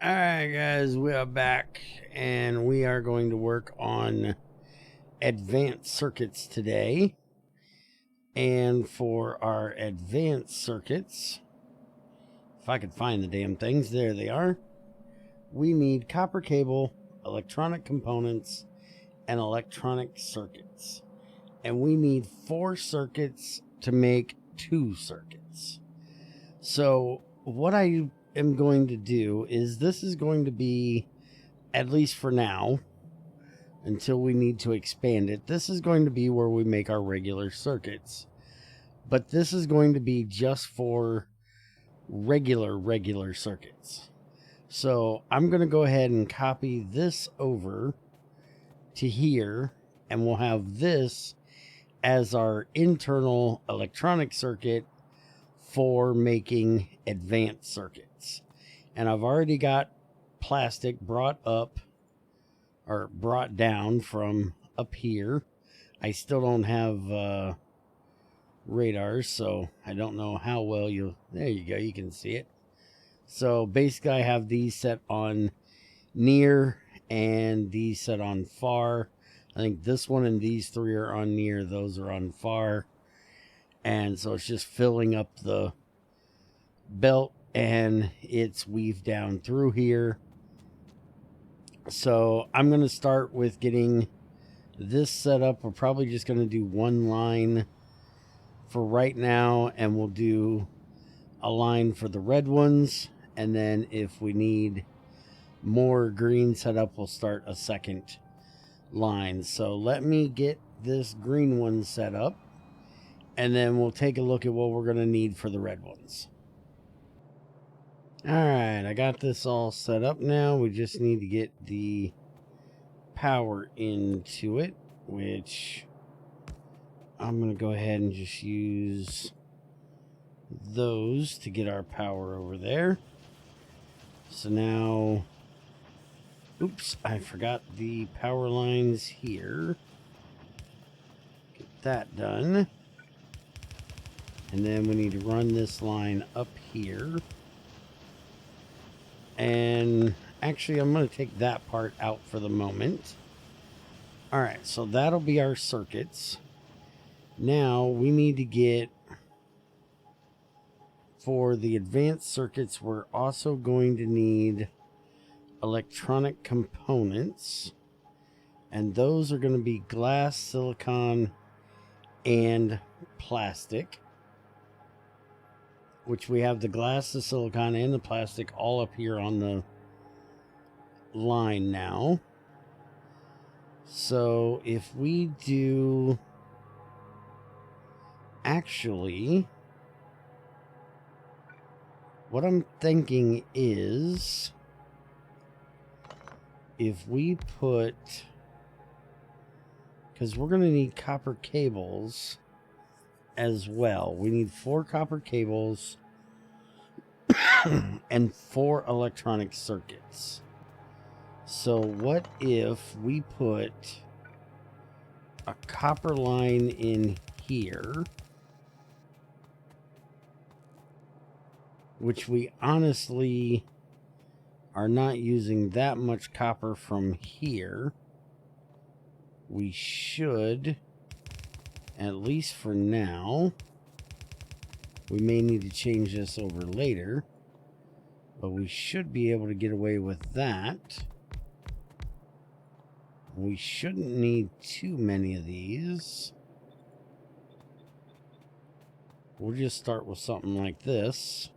Alright guys, we are back and we are going to work on advanced circuits today. And for our advanced circuits, if I could find the damn things, there they are. We need copper cable, electronic components, and electronic circuits. And we need 4 circuits to make 2 circuits. So what I am going to do is this is going to be, at least for now, until we need to expand it, this is going to be where we make our regular circuits. But this is going to be just for regular circuits. So I'm going to go ahead and copy this over to here, and we'll have this as our internal electronic circuit for making advanced circuits. And I've already got plastic brought up or brought down from up here. I still don't have radars, so I don't know how well there you go, you can see it. So basically I have these set on near and these set on far. I think this one and these 3 are on near, those are on far. And so it's just filling up the belt and it's weaved down through here. So I'm going to start with getting this set up. We're probably just going to do one line for right now, and we'll do a line for the red ones. And then if we need more green set up, we'll start a second line. So let me get this green one set up, and then we'll take a look at what we're going to need for the red ones. Alright, I got this all set up now. We just need to get the power into it, which I'm going to go ahead and just use those to get our power over there. So now, oops, I forgot the power lines here. Get that done. And then we need to run this line up here. And actually, I'm going to take that part out for the moment. Alright, so that'll be our circuits. Now, we need to get, for the advanced circuits, we're also going to need electronic components. And those are going to be glass, silicon, and plastic. Which we have the glass, the silicon, and the plastic all up here on the line now. So if we do, actually, what I'm thinking is, if we put, because we're going to need copper cables as well. We need 4 copper cables and 4 electronic circuits. So what if we put a copper line in here, which we honestly are not using that much copper from here. We should, at least for now. We may need to change this over later, but we should be able to get away with that. We shouldn't need too many of these. We'll just start with something like this.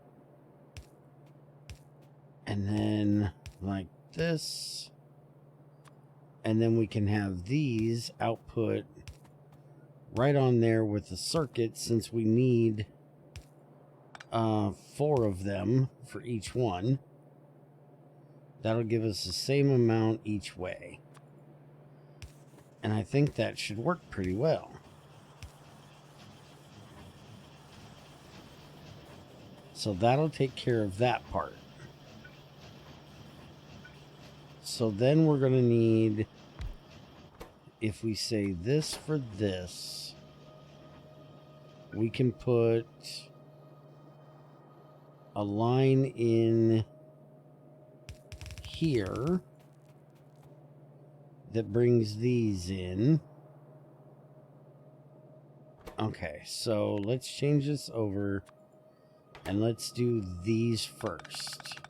And then like this. And then we can have these output right on there with the circuit, since we need 4 of them for each one. That'll give us the same amount each way. And I think that should work pretty well. So that'll take care of that part. So then we're going to need, if we say this for this, we can put a line in here that brings these in. Okay, so let's change this over and let's do these first.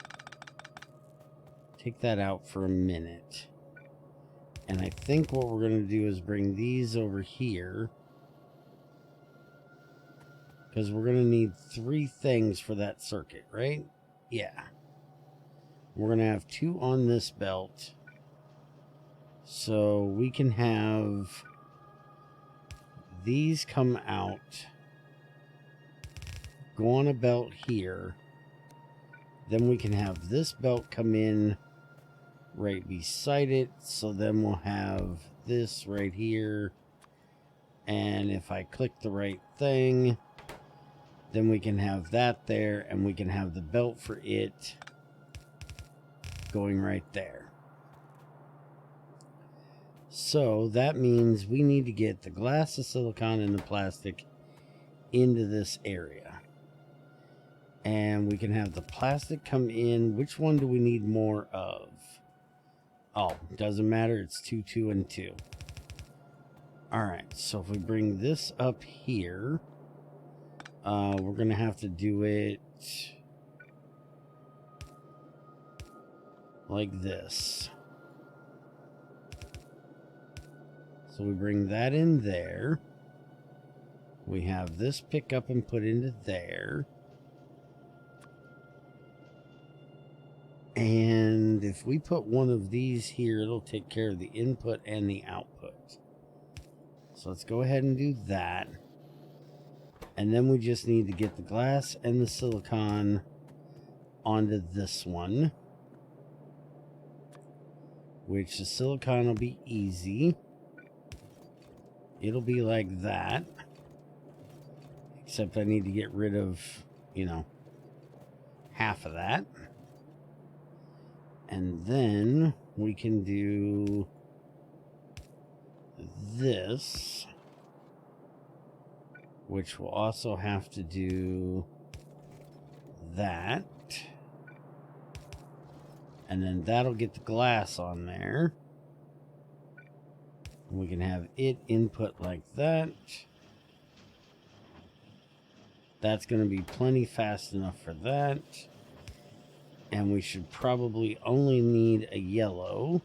Take that out for a minute. And I think what we're going to do is bring these over here, because we're going to need 3 things for that circuit, right? Yeah. We're going to have 2 on this belt. So we can have these come out, go on a belt here. Then we can have this belt come in right beside it. So then we'll have this right here. And if I click the right thing, then we can have that there, and we can have the belt for it going right there. So that means we need to get the glass, the silicone, and the plastic into this area. And we can have the plastic come in. Which one do we need more of? Oh, doesn't matter. It's 2, 2, and 2. Alright, so if we bring this up here, we're going to have to do it like this. So we bring that in there. We have this pick up and put into there. And if we put one of these here, it'll take care of the input and the output. So let's go ahead and do that. And then we just need to get the glass and the silicone onto this one. Which the silicone will be easy. It'll be like that. Except I need to get rid of, you know, half of that. And then we can do this, which will also have to do that. And then that'll get the glass on there. We can have it input like that. That's going to be plenty fast enough for that. And we should probably only need a yellow.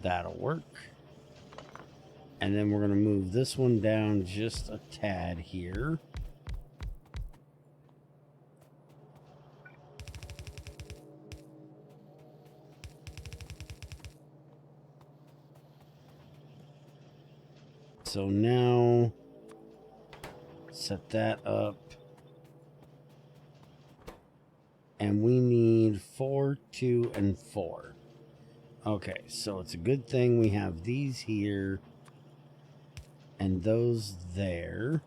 That'll work. And then we're going to move this one down just a tad here. So now, set that up. And we need 4, 2, and 4. Okay, so it's a good thing we have these here and those there.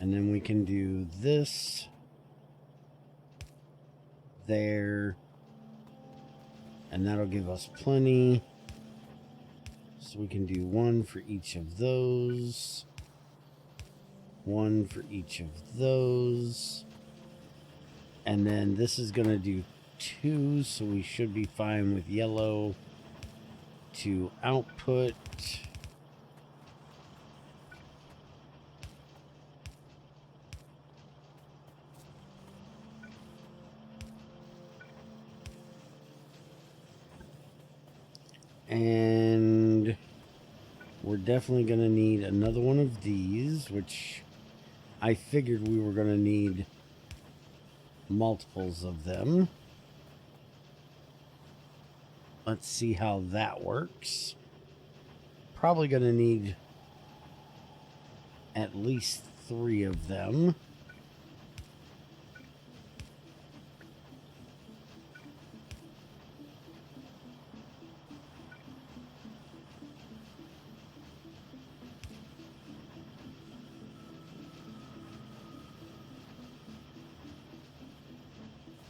And then we can do this there. And that'll give us plenty. So we can do 1 for each of those. 1 for each of those. And then this is going to do 2, so we should be fine with yellow to output. And we're definitely going to need another one of these, which I figured we were going to need multiples of them. Let's see how that works. Probably going to need at least 3 of them.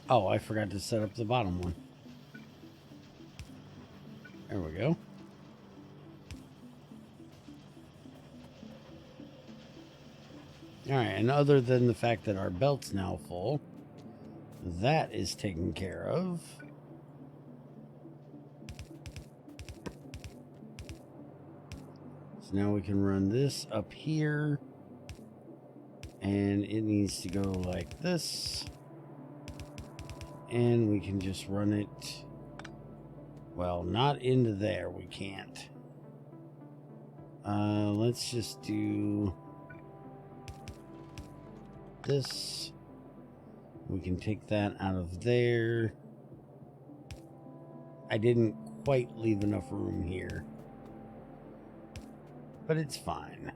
Oh, I forgot to set up the bottom one. There we go. Alright, and other than the fact that our belt's now full, that is taken care of. So now we can run this up here, and it needs to go like this, and we can just run it, well, not into there, we can't. Let's just do this. We can take that out of there. I didn't quite leave enough room here, but it's fine.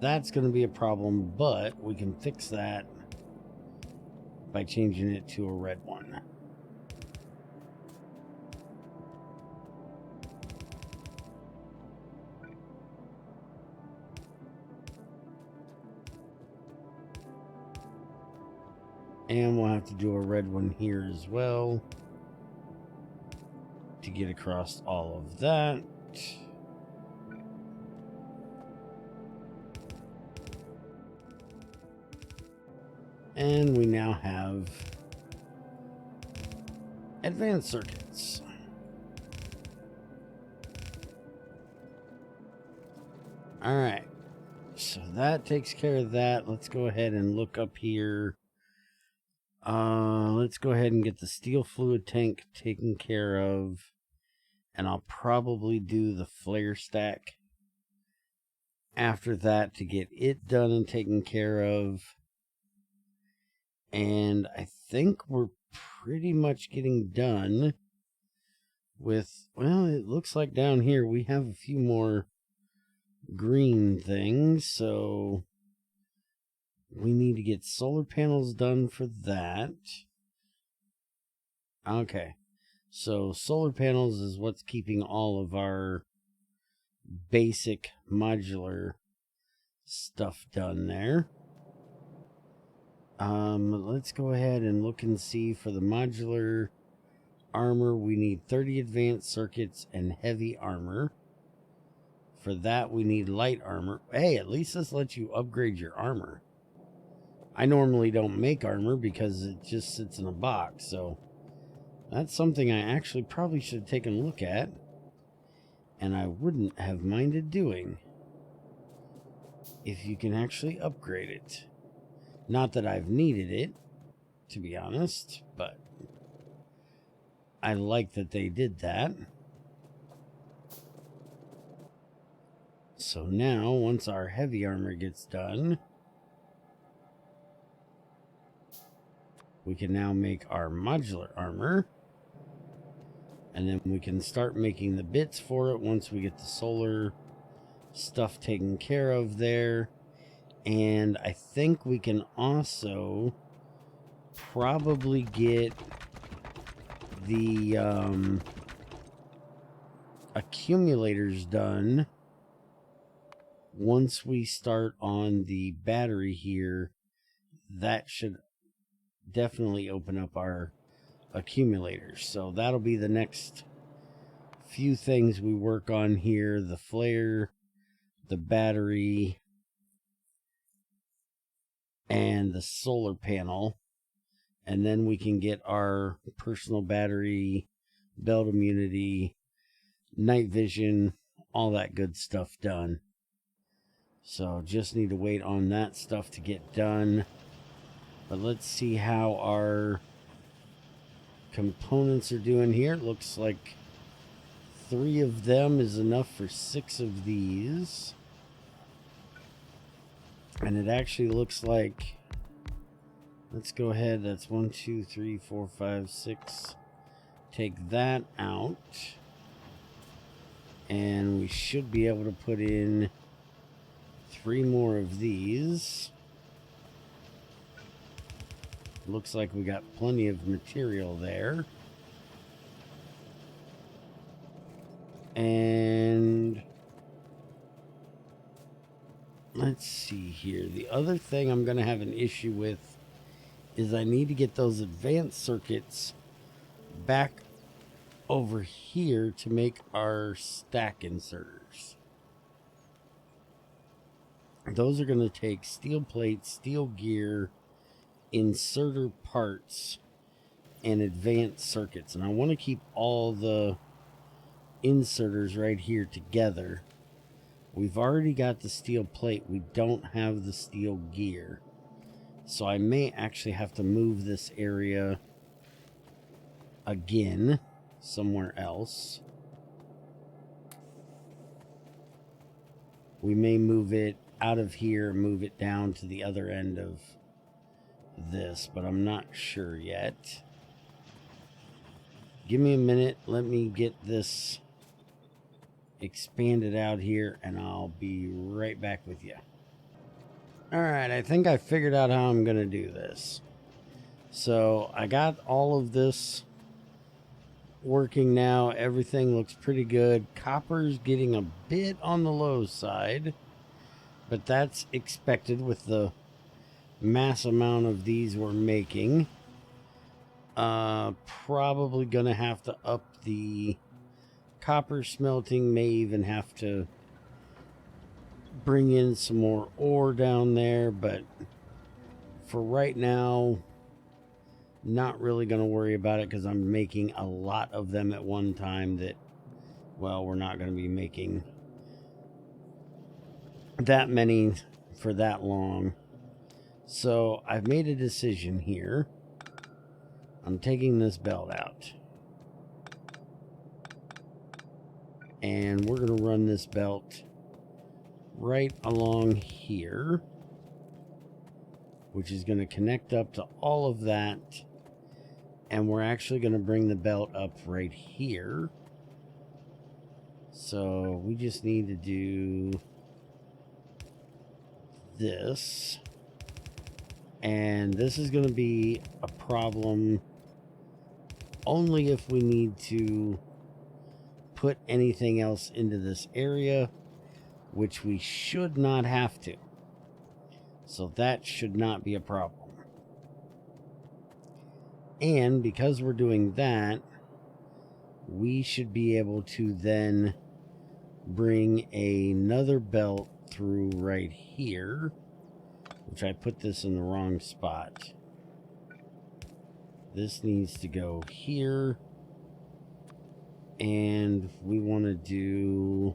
That's going to be a problem, but we can fix that by changing it to a red one. And we'll have to do a red one here as well to get across all of that. And we now have advanced circuits. All right, so that takes care of that. Let's go ahead and look up here. Let's go ahead and get the steel fluid tank taken care of, and I'll probably do the flare stack after that to get it done and taken care of. And I think we're pretty much getting done with, well, it looks like down here we have a few more green things, so we need to get solar panels done for that. Okay, so solar panels is what's keeping all of our basic modular stuff done there. Let's go ahead and look and see for the modular armor. We need 30 advanced circuits and heavy armor. For that, we need light armor. Hey, at least this lets you upgrade your armor. I normally don't make armor because it just sits in a box, so that's something I actually probably should have taken a look at, and I wouldn't have minded doing if you can actually upgrade it. Not that I've needed it, to be honest, but I like that they did that. So now, once our heavy armor gets done, we can now make our modular armor, and then we can start making the bits for it once we get the solar stuff taken care of there. And I think we can also probably get the accumulators done once we start on the battery here. That should definitely open up our accumulators. So that'll be the next few things we work on here: the flare, the battery, and the solar panel. And then we can get our personal battery, belt immunity, night vision, all that good stuff done. So just need to wait on that stuff to get done. But let's see how our components are doing here. It looks like 3 of them is enough for 6 of these. And it actually looks like, let's go ahead, that's 1, 2, 3, 4, 5, 6. Take that out. And we should be able to put in 3 more of these. Looks like we got plenty of material there. And let's see here. The other thing I'm going to have an issue with is I need to get those advanced circuits back over here to make our stack inserters. those are going to take steel plates, steel gear, inserter parts, and advanced circuits. And I want to keep all the inserters right here together. We've already got the steel plate. We don't have the steel gear. So I may actually have to move this area again somewhere else. We may move it out of here, move it down to the other end of this, but I'm not sure yet. Give me a minute. Let me get this expanded out here, and I'll be right back with you. Alright, I think I figured out how I'm going to do this. So I got all of this working now. Everything looks pretty good. Copper's getting a bit on the low side, but that's expected with the mass amount of these we're making. Probably gonna have to up the copper smelting. May even have to bring in some more ore down there, but for right now, not really gonna worry about it because I'm making a lot of them at one time that, well, we're not gonna be making that many for that long. So I've made a decision here. I'm taking this belt out. And we're going to run this belt right along here, which is going to connect up to all of that. And we're actually going to bring the belt up right here. So we just need to do this. And this is going to be a problem only if we need to put anything else into this area, which we should not have to. So that should not be a problem. And because we're doing that, we should be able to then bring another belt through right here, which I put this in the wrong spot. This needs to go here. And we want to do...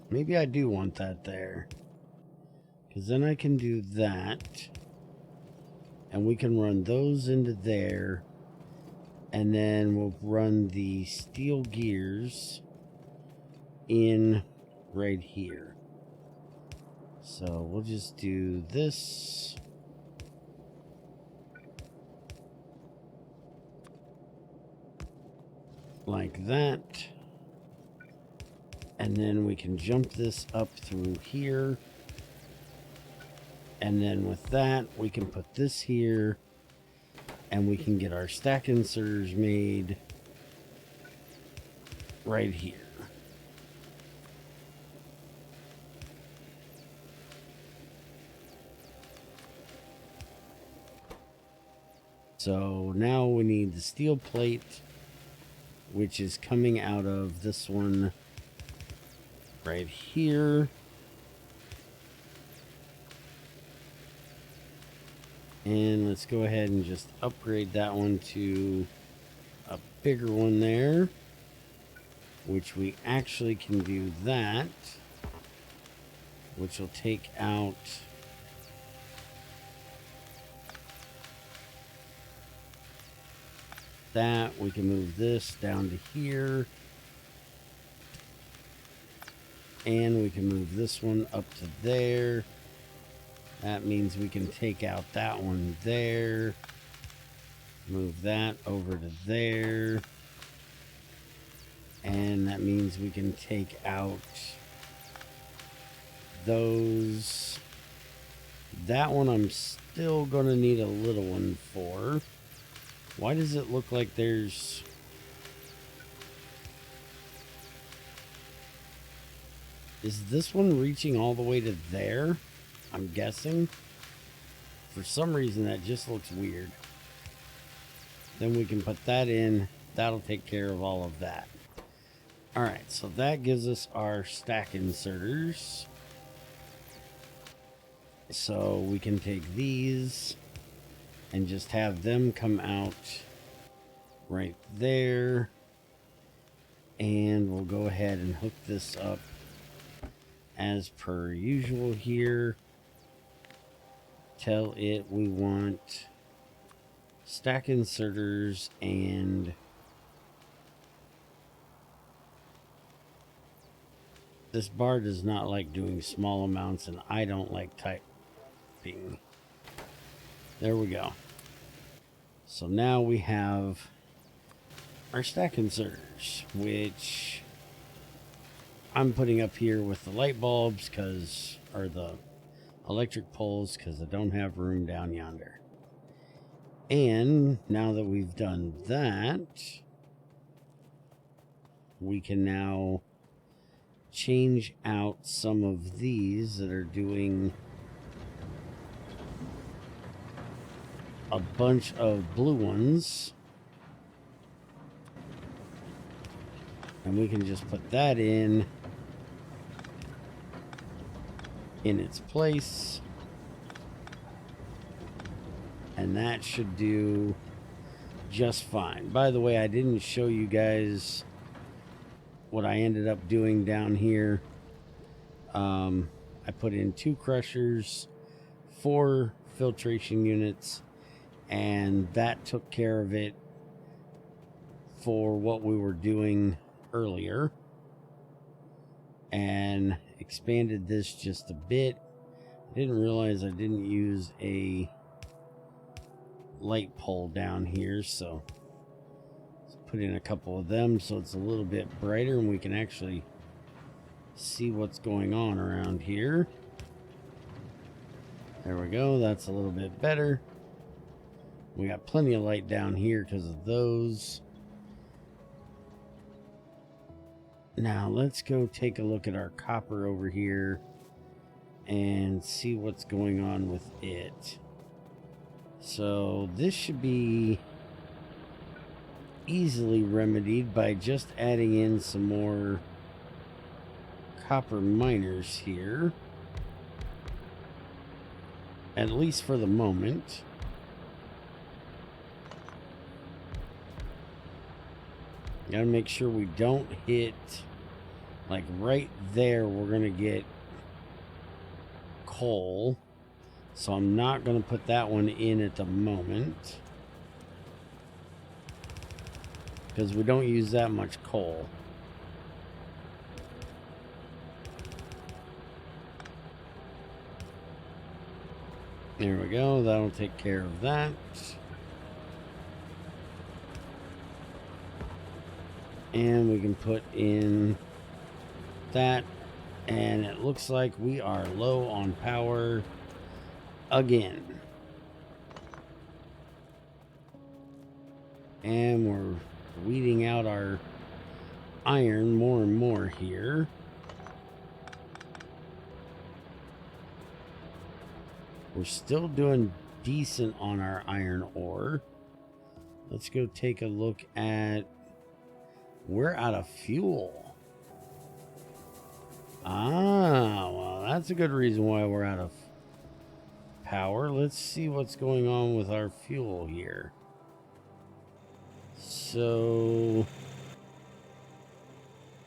Maybe I do want that there. Because then I can do that. And we can run those into there. And then we'll run the steel gears in right here. So we'll just do this. Like that. And then we can jump this up through here. And then with that, we can put this here. And we can get our stack inserters made right here. So now we need the steel plate, which is coming out of this one right here. And let's go ahead and just upgrade that one to a bigger one there, which we actually can do that, which will take out that. We can move this down to here, and we can move this one up to there. That means we can take out that one there, move that over to there, and that means we can take out those. That one I'm still gonna need a little one for. Why does it look like there's... Is this one reaching all the way to there? I'm guessing. For some reason that just looks weird. Then we can put that in. That'll take care of all of that. All right, so that gives us our stack inserters. So we can take these and just have them come out right there. And we'll go ahead and hook this up as per usual here. Tell it we want stack inserters and this bar does not like doing small amounts and I don't like typing. There we go. So now we have our stack inserters, which I'm putting up here with the light bulbs or the electric poles because I don't have room down yonder. And now that we've done that, we can now change out some of these that are doing a bunch of blue ones. And we can just put that in its place. And that should do just fine. By the way, I didn't show you guys what I ended up doing down here. I put in 2 crushers, 4 filtration units, and that took care of it for what we were doing earlier. And expanded this just a bit. I didn't realize I didn't use a light pole down here, so let's put in a couple of them so it's a little bit brighter and we can actually see what's going on around here. There we go, that's a little bit better. We got plenty of light down here because of those. Now let's go take a look at our copper over here and see what's going on with it. So this should be easily remedied by just adding in some more copper miners here, at least for the moment. Gotta make sure we don't hit, like right there, we're gonna get coal. So I'm not going to put that one in at the moment because we don't use that much coal. There we go. That'll take care of that. And we can put in that. And it looks like we are low on power again. And we're weeding out our iron more and more here. We're still doing decent on our iron ore. Let's go take a look at... We're out of fuel. Ah, well, that's a good reason why we're out of power. Let's see what's going on with our fuel here. So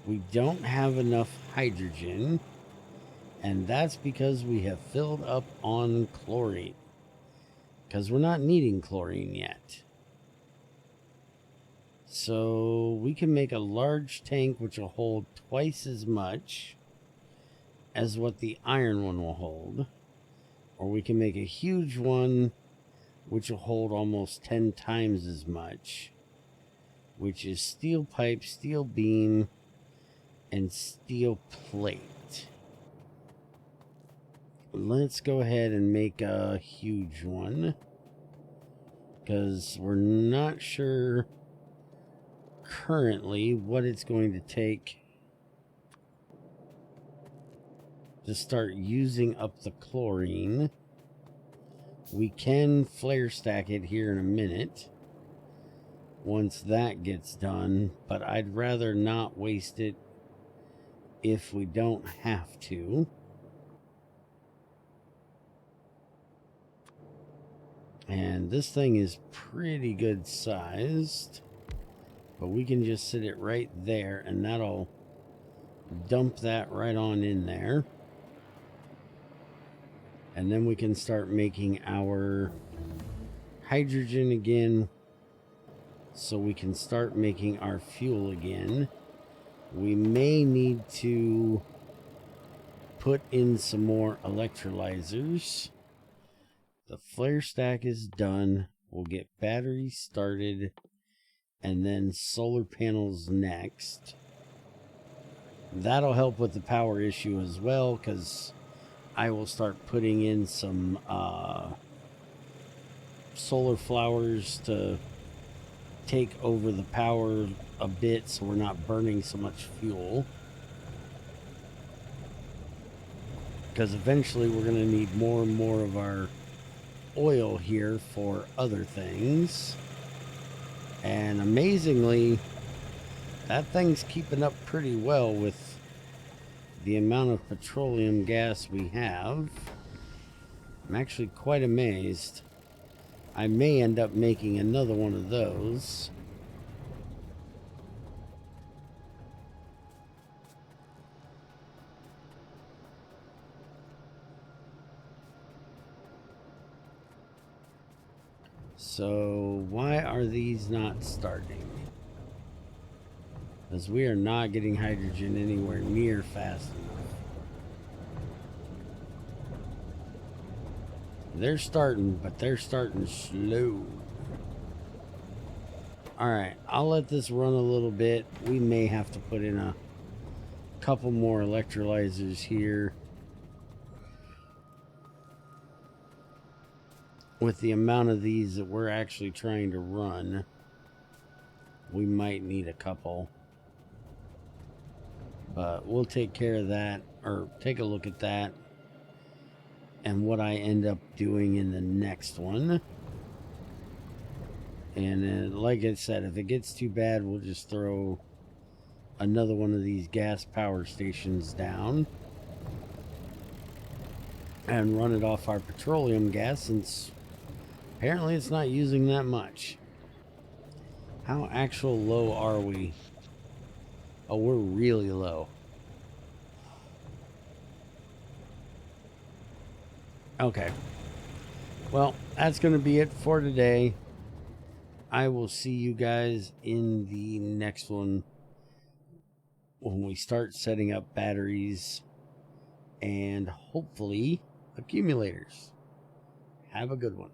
we don't have enough hydrogen, and that's because we have filled up on chlorine, because we're not needing chlorine yet. So we can make a large tank which will hold twice as much as what the iron one will hold. Or we can make a huge one which will hold almost 10 times as much, which is steel pipe, steel beam, and steel plate. Let's go ahead and make a huge one, because we're not sure currently what it's going to take to start using up the chlorine. We can flare stack it here in a minute, once that gets done, but I'd rather not waste it if we don't have to. And this thing is pretty good sized, but we can just sit it right there and that'll dump that right on in there. And then we can start making our hydrogen again, so we can start making our fuel again. We may need to put in some more electrolyzers. The flare stack is done. We'll get batteries started and then solar panels next. That'll help with the power issue as well, because I will start putting in some solar flowers to take over the power a bit so we're not burning so much fuel. Because eventually we're going to need more and more of our oil here for other things. And amazingly, that thing's keeping up pretty well with the amount of petroleum gas we have. I'm actually quite amazed. I may end up making another one of those. So why are these not starting? Because we are not getting hydrogen anywhere near fast enough. They're starting, but they're starting slow. Alright, I'll let this run a little bit. We may have to put in a couple more electrolyzers here. With the amount of these that we're actually trying to run, we might need a couple. But we'll take care of that, or take a look at that and what I end up doing in the next one. And like I said, if it gets too bad, we'll just throw another one of these gas power stations down and run it off our petroleum gas, since apparently it's not using that much. How actual low are we? Oh, we're really low. Okay. Well, that's going to be it for today. I will see you guys in the next one when we start setting up batteries and hopefully accumulators. Have a good one.